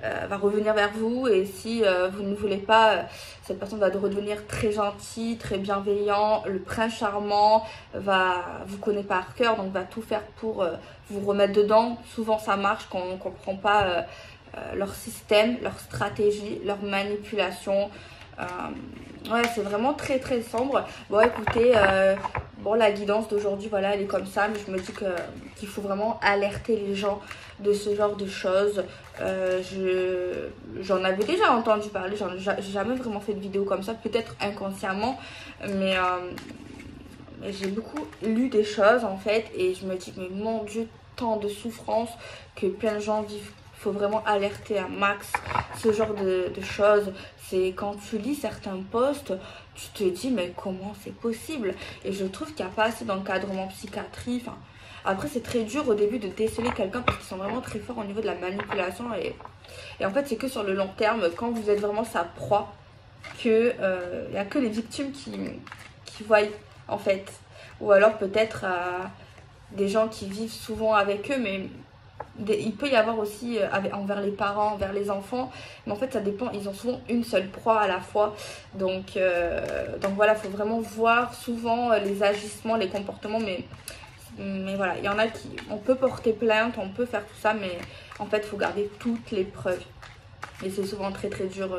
va revenir vers vous. Et si vous ne voulez pas, cette personne va redevenir très gentille, très bienveillant. Le prince charmant vous connaît par cœur, donc va tout faire pour vous remettre dedans. Souvent ça marche quand on ne comprend pas leur système, leur stratégie, leur manipulation. Ouais, c'est vraiment très très sombre. Bon, écoutez, bon, la guidance d'aujourd'hui, voilà, elle est comme ça, mais je me dis qu'il faut vraiment alerter les gens de ce genre de choses. J'en avais déjà entendu parler, j'ai jamais vraiment fait de vidéo comme ça, peut-être inconsciemment, mais j'ai beaucoup lu des choses, en fait, et je me dis, mais mon Dieu, tant de souffrance que plein de gens vivent. Il faut vraiment alerter un max ce genre de choses. C'est quand tu lis certains posts, tu te dis mais comment c'est possible? Et je trouve qu'il n'y a pas assez d'encadrement psychiatrie. Enfin, après c'est très dur au début de déceler quelqu'un parce qu'ils sont vraiment très forts au niveau de la manipulation, et en fait c'est que sur le long terme, quand vous êtes vraiment sa proie, que il n'y a que les victimes qui voient, en fait. Ou alors peut-être des gens qui vivent souvent avec eux, mais il peut y avoir aussi envers les parents, envers les enfants, mais en fait ça dépend, ils ont souvent une seule proie à la fois, donc voilà, il faut vraiment voir souvent les agissements, les comportements, mais voilà, il y en a on peut porter plainte, on peut faire tout ça, mais en fait il faut garder toutes les preuves, et c'est souvent très très dur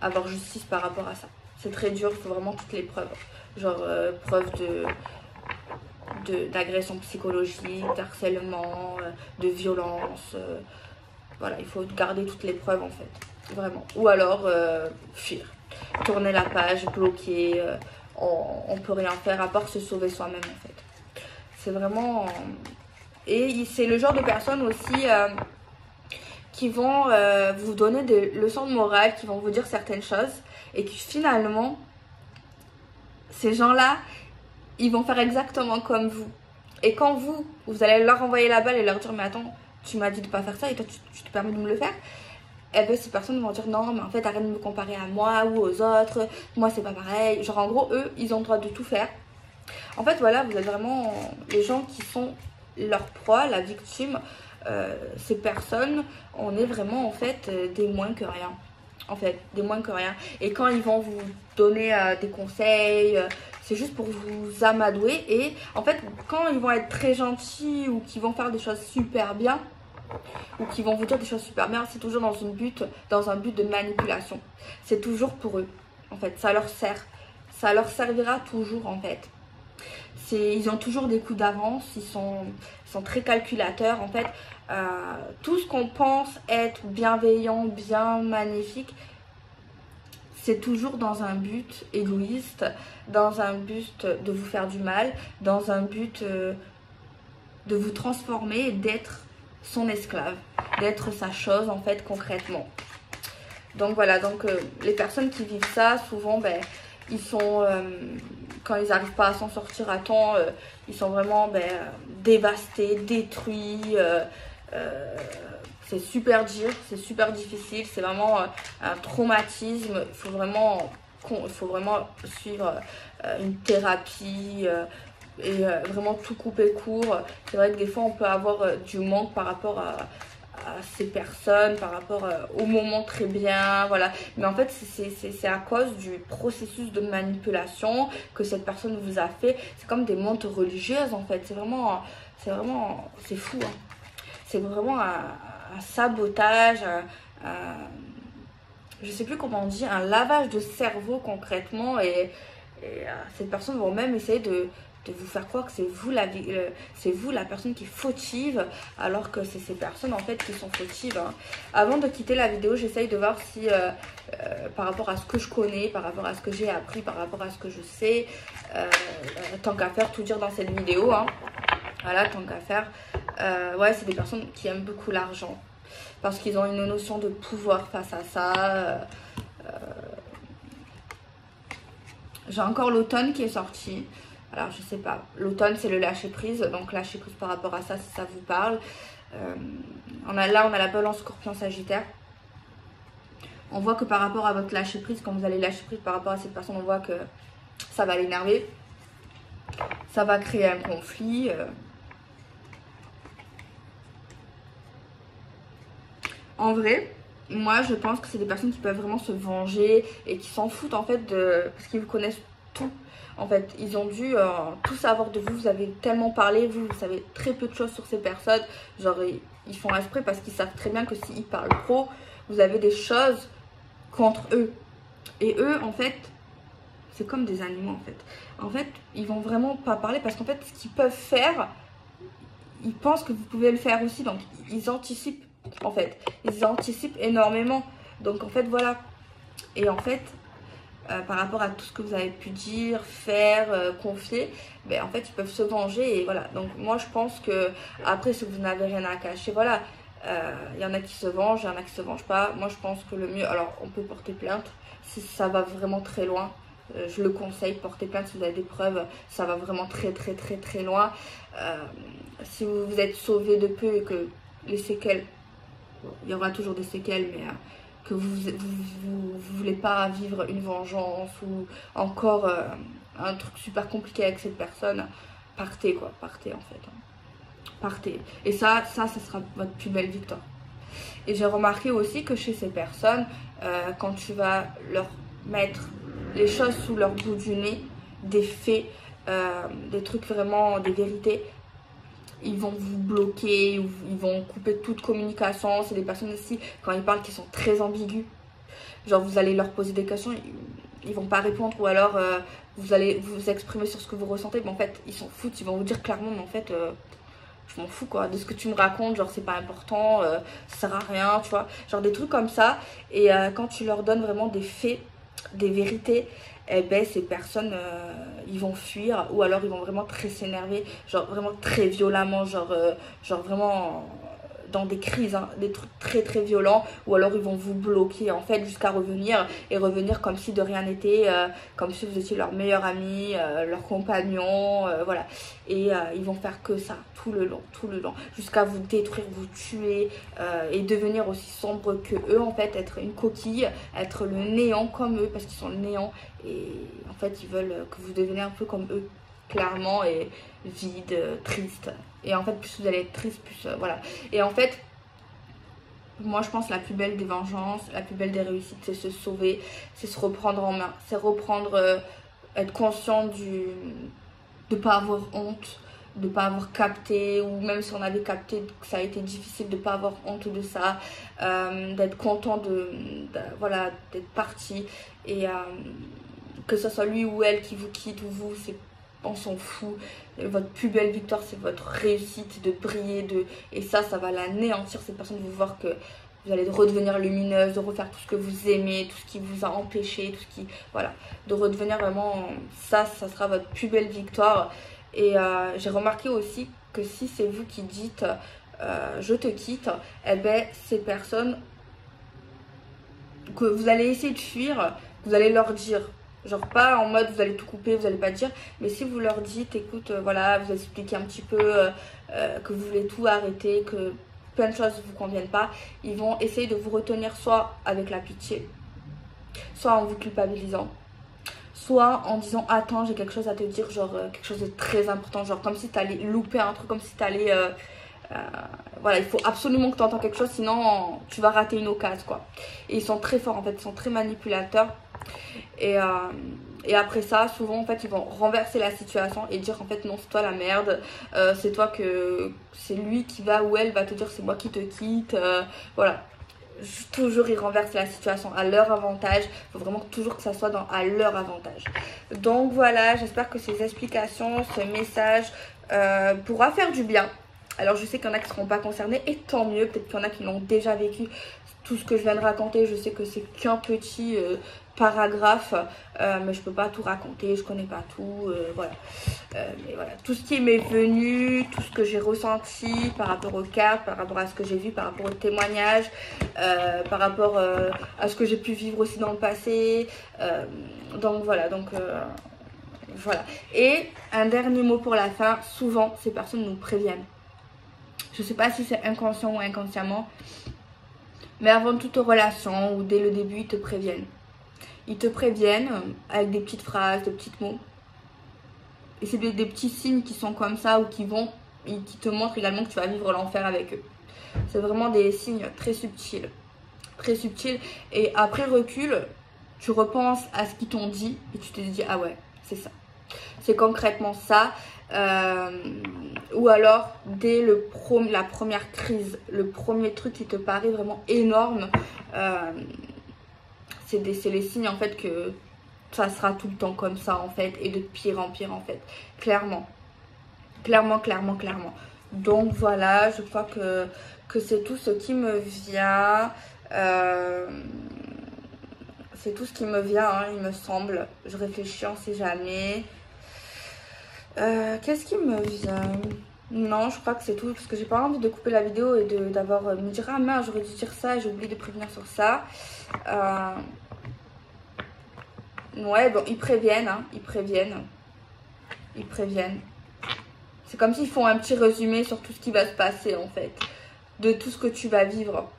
avoir justice par rapport à ça, c'est très dur, il faut vraiment toutes les preuves, genre preuves d'agression psychologique, d'harcèlement, de violence, voilà, il faut garder toutes les preuves, en fait, vraiment. Ou alors fuir, tourner la page, bloquer, on peut rien faire à part se sauver soi-même, en fait. C'est vraiment... Et c'est le genre de personnes aussi qui vont vous donner des leçons de morale, qui vont vous dire certaines choses, et qui finalement, ces gens-là, ils vont faire exactement comme vous. Et quand vous allez leur envoyer la balle et leur dire mais attends, tu m'as dit de pas faire ça et toi tu te permets de me le faire, et bien ces personnes vont dire non mais en fait arrête de me comparer à moi ou aux autres, moi c'est pas pareil. Genre en gros eux ils ont le droit de tout faire. En fait voilà, vous êtes vraiment les gens qui sont leur proie, la victime. Ces personnes, on est vraiment en fait des moins que rien. En fait, des moins que rien. Et quand ils vont vous donner des conseils, c'est juste pour vous amadouer. Et en fait, quand ils vont être très gentils ou qu'ils vont faire des choses super bien, ou qu'ils vont vous dire des choses super bien, c'est toujours dans un but de manipulation. C'est toujours pour eux. En fait, ça leur sert. ça leur servira toujours en fait. Ils ont toujours des coups d'avance, ils sont très calculateurs en fait. Tout ce qu'on pense être bienveillant, bien magnifique, c'est toujours dans un but égoïste, dans un but de vous faire du mal, dans un but de vous transformer et d'être son esclave, d'être sa chose en fait concrètement. Donc voilà, donc les personnes qui vivent ça, souvent ils sont, quand ils n'arrivent pas à s'en sortir à temps, ils sont vraiment dévastés, détruits. C'est super dur, c'est super difficile, c'est vraiment un traumatisme. Il faut vraiment suivre une thérapie et vraiment tout couper court. C'est vrai que des fois on peut avoir du manque par rapport à ces personnes, par rapport au moment très bien, voilà. Mais en fait, c'est à cause du processus de manipulation que cette personne vous a fait. C'est comme des montres religieuses, en fait. C'est fou, hein. C'est vraiment un sabotage, je sais plus comment on dit, un lavage de cerveau concrètement. Et ces personnes vont même essayer de vous faire croire que c'est vous la personne qui est fautive, alors que c'est ces personnes en fait qui sont fautives, hein. Avant de quitter la vidéo, j'essaye de voir si par rapport à ce que je connais, par rapport à ce que j'ai appris, par rapport à ce que je sais, tant qu'à faire, tout dire dans cette vidéo, hein. Voilà, tant qu'à faire. Ouais, c'est des personnes qui aiment beaucoup l'argent parce qu'ils ont une notion de pouvoir face à ça. J'ai encore l'automne qui est sorti. Alors je sais pas, l'automne c'est le lâcher prise, donc lâcher prise par rapport à ça si ça vous parle. On a la balance scorpion sagittaire. On voit que par rapport à votre lâcher prise, quand vous allez lâcher prise par rapport à cette personne, on voit que ça va l'énerver, ça va créer un conflit. En vrai, moi je pense que c'est des personnes qui peuvent vraiment se venger et qui s'en foutent en fait parce qu'ils vous connaissent tout. En fait, ils ont dû tout savoir de vous. Vous avez tellement parlé, vous savez très peu de choses sur ces personnes. Genre, ils font exprès parce qu'ils savent très bien que s'ils parlent trop, vous avez des choses contre eux. Et eux, en fait, c'est comme des animaux, en fait. En fait, ils vont vraiment pas parler parce qu'en fait, ce qu'ils peuvent faire, ils pensent que vous pouvez le faire aussi. Donc, ils anticipent, en fait. Ils anticipent énormément. Donc, en fait, voilà. Et en fait... par rapport à tout ce que vous avez pu dire, faire, confier, en fait ils peuvent se venger et voilà. Donc moi je pense que après si vous n'avez rien à cacher, voilà, y en a qui se vengent, il y en a qui se vengent pas. Moi je pense que le mieux, alors on peut porter plainte si ça va vraiment très loin, je le conseille, porter plainte si vous avez des preuves, ça va vraiment très loin. Si vous vous êtes sauvé de peu et que les séquelles, il y aura toujours des séquelles, mais que vous voulez pas vivre une vengeance ou encore un truc super compliqué avec cette personne, partez quoi, partez en fait, hein. Partez. Et ça sera votre plus belle victoire. Et j'ai remarqué aussi que chez ces personnes, quand tu vas leur mettre les choses sous leur bout du nez, des faits, des trucs vraiment, des vérités, ils vont vous bloquer, ils vont couper toute communication. C'est des personnes aussi, quand ils parlent, qui sont très ambigus. Genre, vous allez leur poser des questions, ils vont pas répondre. Ou alors, vous allez vous exprimer sur ce que vous ressentez. Mais en fait, ils s'en foutent. Ils vont vous dire clairement, mais en fait, je m'en fous, quoi. De ce que tu me racontes, genre, c'est pas important, ça sert à rien, tu vois. Genre, des trucs comme ça. Et quand tu leur donnes vraiment des faits, des vérités, ces personnes ils vont fuir ou alors ils vont vraiment très s'énerver, genre vraiment très violemment, genre vraiment dans des crises, hein, des trucs très violents, ou alors ils vont vous bloquer en fait jusqu'à revenir comme si de rien n'était, comme si vous étiez leur meilleur ami, leur compagnon, voilà. Et ils vont faire que ça tout le long, jusqu'à vous détruire, vous tuer et devenir aussi sombre que eux en fait, être une coquille, être le néant comme eux parce qu'ils sont le néant et en fait ils veulent que vous deveniez un peu comme eux, clairement, et vide, triste. Et en fait plus vous allez être triste, plus voilà. Et en fait moi je pense la plus belle des vengeances, la plus belle des réussites, c'est se sauver, c'est se reprendre en main, c'est reprendre, être conscient de pas avoir honte, de pas avoir capté, ou même si on avait capté que ça a été difficile, de pas avoir honte de ça, d'être content voilà, d'être parti et que ce soit lui ou elle qui vous quitte ou vous, on s'en fout. Votre plus belle victoire, c'est votre réussite de briller, et ça va l'anéantir, cette personne, de vous voir que vous allez redevenir lumineuse, de refaire tout ce que vous aimez, tout ce qui vous a empêché, tout ce qui, voilà, de redevenir vraiment, ça sera votre plus belle victoire. Et j'ai remarqué aussi que si c'est vous qui dites je te quitte, eh ben ces personnes que vous allez essayer de fuir, vous allez leur dire. Genre pas en mode vous allez tout couper, vous allez pas dire, mais si vous leur dites écoute, voilà, vous expliquez un petit peu que vous voulez tout arrêter, que plein de choses ne vous conviennent pas, ils vont essayer de vous retenir soit avec la pitié, soit en vous culpabilisant, soit en disant attends, j'ai quelque chose à te dire, genre quelque chose de très important, genre comme si tu allais louper un truc, comme si tu allais voilà, il faut absolument que tu entends quelque chose, sinon tu vas rater une occasion, quoi. Et ils sont très forts en fait, ils sont très manipulateurs. Et après ça, souvent en fait ils vont renverser la situation et dire en fait non, c'est toi la merde, c'est toi que c'est lui qui va ou elle va te dire c'est moi qui te quitte, voilà. Toujours ils renversent la situation à leur avantage. Il faut vraiment toujours que ça soit à leur avantage. Donc voilà, j'espère que ces explications, ce message pourra faire du bien. Alors je sais qu'il y en a qui ne seront pas concernés et tant mieux, peut-être qu'il y en a qui l'ont déjà vécu. Tout ce que je viens de raconter, je sais que c'est qu'un petit paragraphe, mais je peux pas tout raconter, je connais pas tout, voilà. Mais voilà, tout ce qui m'est venu, tout ce que j'ai ressenti par rapport aux cartes, par rapport à ce que j'ai vu, par rapport aux témoignages, par rapport à ce que j'ai pu vivre aussi dans le passé. Donc voilà, voilà. Et un dernier mot pour la fin, souvent ces personnes nous préviennent. Je sais pas si c'est inconscient ou inconsciemment, mais avant toute relation ou dès le début, ils te préviennent. Ils te préviennent avec des petites phrases, des petits mots. Et c'est des petits signes qui sont comme ça ou qui te montrent également que tu vas vivre l'enfer avec eux. C'est vraiment des signes très subtils. Très subtils. Et après recul, tu repenses à ce qu'ils t'ont dit et tu te dis ah ouais, c'est ça. C'est concrètement ça. Ou alors dès la première crise, le premier truc qui te paraît vraiment énorme, c'est les signes en fait que ça sera tout le temps comme ça en fait, et de pire en pire en fait, clairement. Donc voilà, je crois que c'est tout ce qui me vient. C'est tout ce qui me vient, hein, il me semble. Je réfléchis, on sait jamais. Qu'est-ce qui me vient? Non, je crois que c'est tout, parce que j'ai pas envie de couper la vidéo et me dire ah mince, j'aurais dû dire ça, j'ai oublié de prévenir sur ça. Ouais, bon, ils préviennent, hein, ils préviennent. C'est comme s'ils font un petit résumé sur tout ce qui va se passer en fait, de tout ce que tu vas vivre.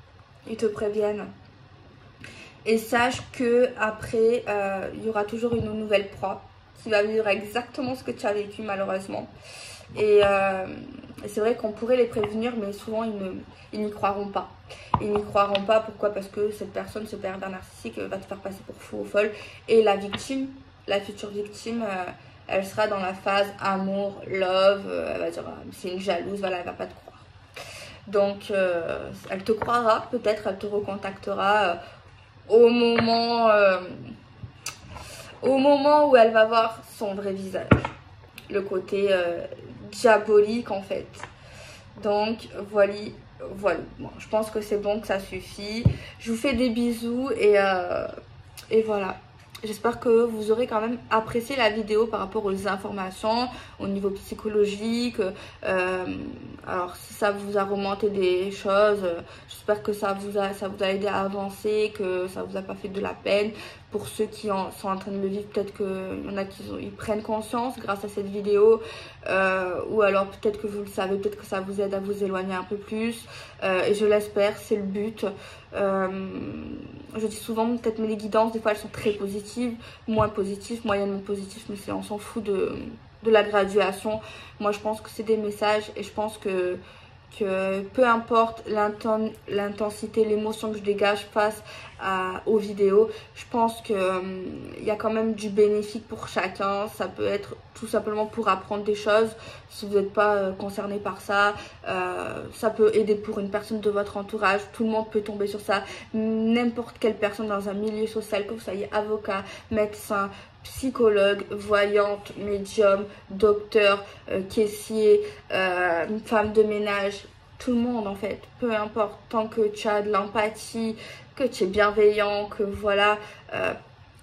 Ils te préviennent. Et sache que après, il y aura toujours une nouvelle proie qui va vivre exactement ce que tu as vécu malheureusement. Et c'est vrai qu'on pourrait les prévenir, mais souvent ils n'y croiront pas. Ils n'y croiront pas, pourquoi? Parce que cette personne, ce pervers narcissique, va te faire passer pour fou ou folle. Et la victime, la future victime, elle sera dans la phase amour, love, elle va dire c'est une jalouse, voilà, elle va pas te croire. Donc elle te croira, peut-être elle te recontactera au moment où elle va voir son vrai visage, le côté diabolique en fait. Donc voilà, bon, je pense que c'est bon, que ça suffit. Je vous fais des bisous et voilà. J'espère que vous aurez quand même apprécié la vidéo par rapport aux informations au niveau psychologique. Alors si ça vous a remonté des choses, j'espère que ça vous a aidé à avancer, que ça vous a pas fait de la peine. Pour ceux qui sont en train de le vivre, peut-être qu'il y en a ils prennent conscience grâce à cette vidéo. Ou alors peut-être que vous le savez, peut-être que ça vous aide à vous éloigner un peu plus. Et je l'espère, c'est le but. Je dis souvent peut-être mes guidances, des fois elles sont très positives, moins positives, moyennement positives, mais on s'en fout de la graduation. Moi je pense que c'est des messages et je pense que peu importe l'intensité, l'émotion que je dégage face aux vidéos, je pense qu'il y a quand même du bénéfique pour chacun. Ça peut être tout simplement pour apprendre des choses si vous n'êtes pas concerné par ça. Ça peut aider pour une personne de votre entourage, tout le monde peut tomber sur ça, n'importe quelle personne dans un milieu social, que vous soyez avocat, médecin, psychologue, voyante, médium, docteur, caissier, femme de ménage, tout le monde en fait, peu importe, tant que tu as de l'empathie, que tu es bienveillant, que voilà,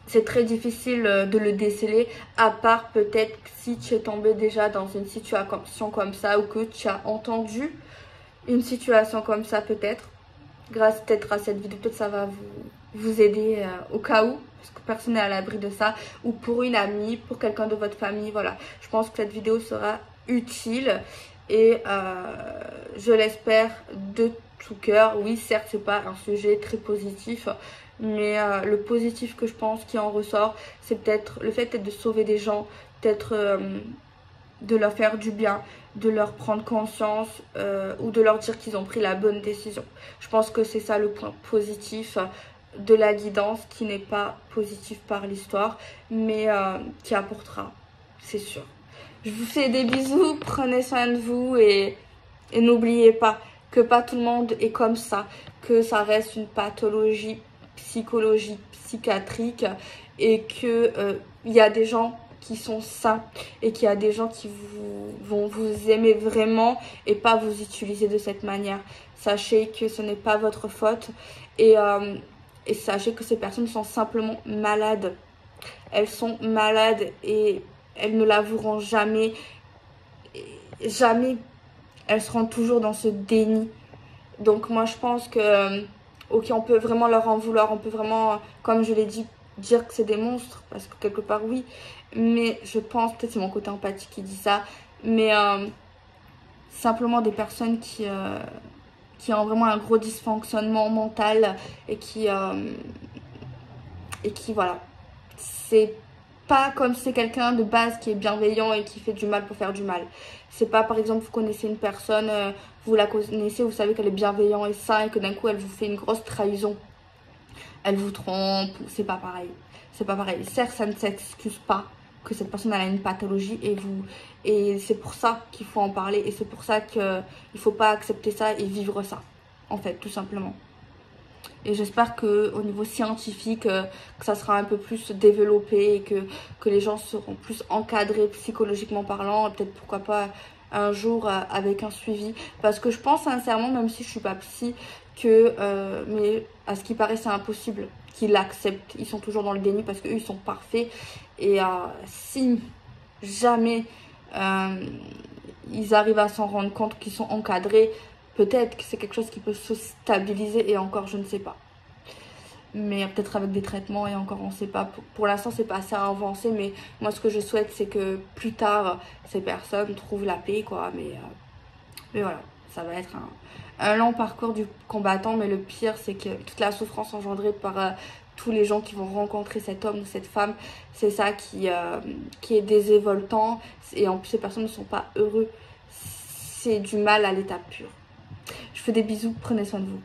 c'est très difficile de le déceler, à part peut-être si tu es tombé déjà dans une situation comme ça ou que tu as entendu une situation comme ça peut-être. Grâce peut-être à cette vidéo, peut-être ça va vous aider au cas où, parce que personne n'est à l'abri de ça, ou pour une amie, pour quelqu'un de votre famille, voilà. Je pense que cette vidéo sera utile et je l'espère de tout cœur. Oui, certes, c'est pas un sujet très positif, mais le positif que je pense qui en ressort, c'est peut-être le fait de sauver des gens, peut-être de leur faire du bien, de leur prendre conscience ou de leur dire qu'ils ont pris la bonne décision. Je pense que c'est ça le point positif de la guidance, qui n'est pas positif par l'histoire, mais qui apportera, c'est sûr. Je vous fais des bisous, prenez soin de vous et n'oubliez pas que pas tout le monde est comme ça, que ça reste une pathologie psychologique, psychiatrique et que il y a des gens qui sont sains et qu'il y a des gens qui vont vous aimer vraiment et pas vous utiliser de cette manière. Sachez que ce n'est pas votre faute et sachez que ces personnes sont simplement malades. Elles sont malades et elles ne l'avoueront jamais. Jamais. Elles seront toujours dans ce déni. Donc moi je pense que ok, on peut vraiment leur en vouloir, on peut vraiment, comme je l'ai dit, dire que c'est des monstres, parce que quelque part oui, mais je pense, peut-être c'est mon côté empathique qui dit ça, mais simplement des personnes qui ont vraiment un gros dysfonctionnement mental et qui voilà, c'est pas comme si c'est quelqu'un de base qui est bienveillant et qui fait du mal pour faire du mal. C'est pas, par exemple, vous connaissez une personne, vous la connaissez, vous savez qu'elle est bienveillante et saine et que d'un coup elle vous fait une grosse trahison. Elle vous trompe, c'est pas pareil. C'est pas pareil. Certes, ça ne s'excuse pas que cette personne elle a une pathologie et c'est pour ça qu'il faut en parler et c'est pour ça qu'il faut pas accepter ça et vivre ça, en fait, tout simplement. Et j'espère qu'au niveau scientifique, que ça sera un peu plus développé et que les gens seront plus encadrés psychologiquement parlant. Peut-être pourquoi pas un jour avec un suivi. Parce que je pense sincèrement, même si je suis pas psy, que mais à ce qui paraît c'est impossible qu'ils l'acceptent. Ils sont toujours dans le déni parce qu'eux ils sont parfaits. Et si jamais ils arrivent à s'en rendre compte qu'ils sont encadrés, peut-être que c'est quelque chose qui peut se stabiliser et encore je ne sais pas. Mais peut-être avec des traitements et encore on ne sait pas. Pour l'instant c'est pas assez avancé, mais moi ce que je souhaite c'est que plus tard ces personnes trouvent la paix quoi. Mais voilà, ça va être un long parcours du combattant, mais le pire c'est que toute la souffrance engendrée par tous les gens qui vont rencontrer cet homme ou cette femme, c'est ça qui est désévoltant et en plus ces personnes ne sont pas heureux. C'est du mal à l'état pur. Je vous fais des bisous, prenez soin de vous.